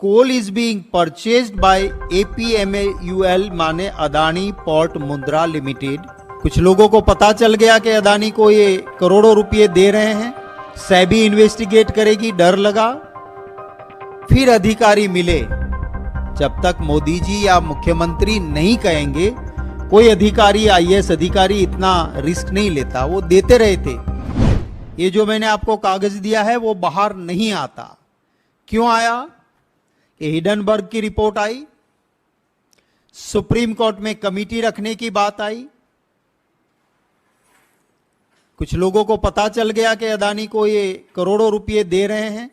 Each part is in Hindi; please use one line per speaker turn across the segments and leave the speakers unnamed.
coal is being purchased by APMAUL माने अदानी पोर्ट मुंद्रा लिमिटेड। कुछ लोगों को पता चल गया कि अदानी को ये करोड़ों रुपए दे रहे हैं। सेबी इन्वेस्टिगेट करेगी, डर लगा। फिर अधिकारी मिले। जब तक मोदी जी या मुख्यमंत्री नहीं कहेंगे, कोई अधिकारी, आईएएस अधिकारी इतना रिस्क नहीं लेता, वो देते रहे थे। ये जो मैंने आपको कागज दिया है वो बाहर नहीं आता। क्यों आया? ये हिडनबर्ग की रिपोर्ट आई, सुप्रीम कोर्ट में कमेटी रखने की बात आई। कुछ लोगों को पता चल गया कि अदानी को ये करोड़ों रुपए दे रहे हैं।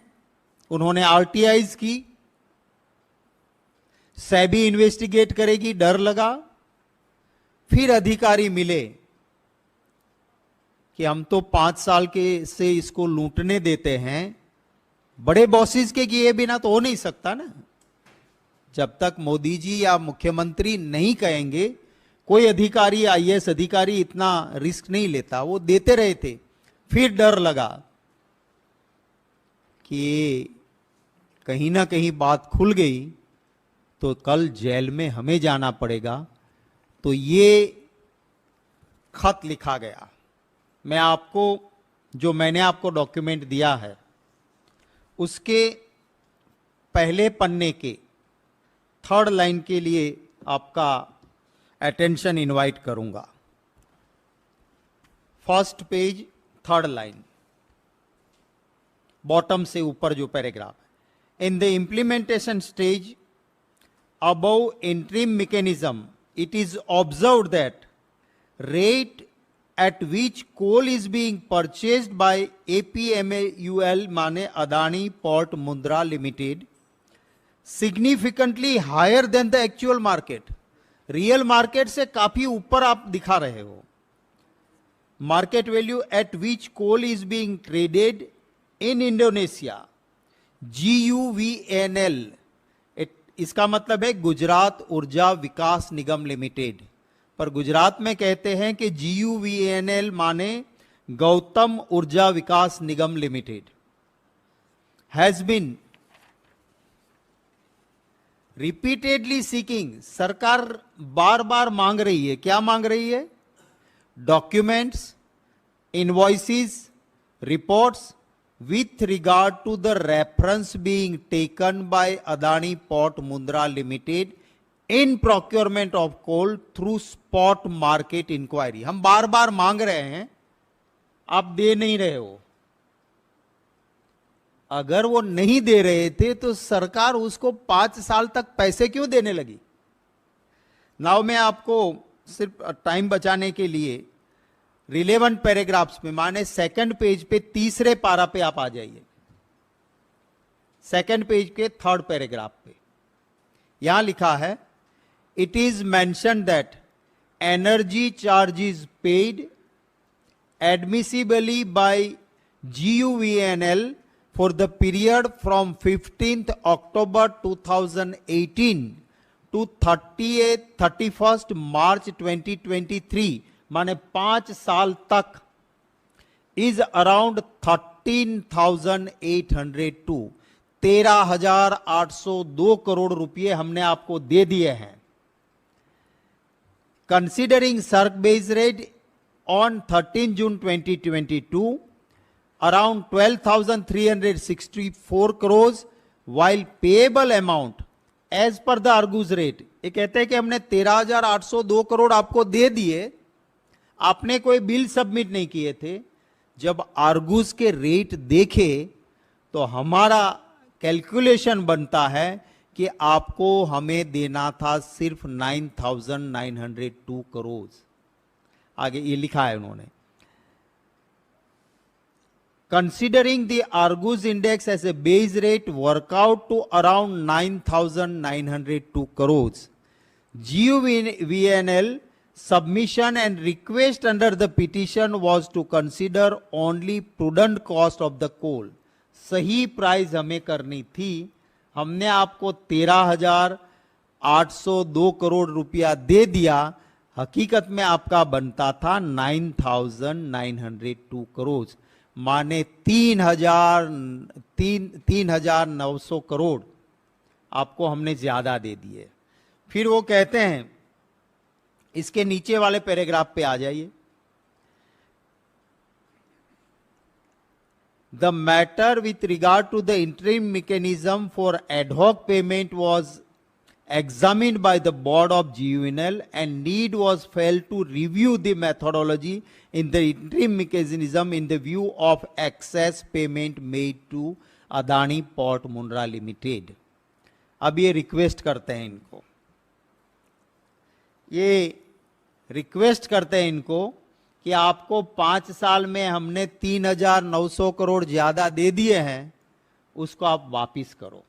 उन्होंने आरटीआईज की, सेबी इन्वेस्टिगेट करेगी, डर लगा। फिर अधिकारी मिले कि हम तो 5 साल के से इसको लूटने देते हैं। बड़े बॉसेस के किए बिना तो हो नहीं सकता ना। जब तक मोदी जी या मुख्यमंत्री नहीं कहेंगे, कोई अधिकारी, आईएएस अधिकारी इतना रिस्क नहीं लेता, वो देते रहे थे। फिर डर लगा कि कहीं ना कहीं बात खुल गई तो कल जेल में हमें जाना पड़ेगा। तो ये खत लिखा गया। मैं आपको, जो मैंने आपको डॉक्यूमेंट दिया है, उसके पहले पन्ने के 3rd लाइन के लिए आपका अटेंशन इनवाइट करूंगा। 1st page 3rd line, bottom से ऊपर जो पैराग्राफ है। In the implementation stage above interim mechanism it is observed that rate at which coal is being purchased by APMAUL माने Adani port Mundra limited significantly higher than the actual market। Real market से काफी ऊपर आप दिखा रहे हो। Market value at which coal is being traded in Indonesia, GUVNL, इसका मतलब है गुजरात ऊर्जा विकास निगम लिमिटेड, पर गुजरात में कहते हैं कि GUVNL माने Gautam Urja Vikas Nigam limited, has been repeatedly seeking. सरकार बार बार मांग रही है। क्या मांग रही है? Documents, invoices, reports with regard to the reference being taken by Adani Port Mundra Limited in procurement of coal through spot market inquiry। हम बार बार मांग रहे हैं, आप दे नहीं रहे हो। अगर वो नहीं दे रहे थे तो सरकार उसको 5 साल तक पैसे क्यों देने लगी? नाउ मैं आपको सिर्फ टाइम बचाने के लिए रिलेवेंट पैराग्राफ्स में, माने 2nd पेज पे 3रे पारा पे आप आ जाइए। 2nd पेज के 3rd पैराग्राफ पे यहां लिखा है, it is mention that energy charges paid admissibly by GUVNL for the period from 15th October 2018 to 31st March 2023 माने 5 साल तक इज अराउंड 13,802, 13,802 करोड़ रुपए हमने आपको दे दिए हैं। कंसिडरिंग सर्क base rate on 13 June 2022 around 12,364 crore, while payable amount as per the Argus rate. ये कहते हैं कि हमने 13,802 करोड़ आपको दे दिए, आपने कोई बिल सबमिट नहीं किए थे। जब आर्गूस के रेट देखे तो हमारा कैलकुलेशन बनता है कि आपको हमें देना था सिर्फ 9,902 करोड़। आगे ये लिखा है उन्होंने, considering the Argus index as a base rate work out to around 9,902 crore. GUVNL submission and request under the petition was to consider only prudent cost of the coal। सही प्राइस हमें करनी थी। हमने आपको 13,802 करोड़ रुपया दे दिया, हकीकत में आपका बनता था 9,902 करोड़, माने 3,900 करोड़। आपको हमने ज्यादा दे दिए। फिर वो कहते हैं, इसके नीचे वाले पैराग्राफ पे आ जाइए। The matter with regard to the interim mechanism for ad hoc payment was examined by the board of GUNL and need was felt to review the methodology in the interim mechanism in the view of excess payment made to Adani Port Mundra Limited। अब ये रिक्वेस्ट करते हैं इनको, ये रिक्वेस्ट करते हैं इनको कि आपको 5 साल में हमने 3,900 करोड़ ज्यादा दे दिए हैं, उसको आप वापिस करो।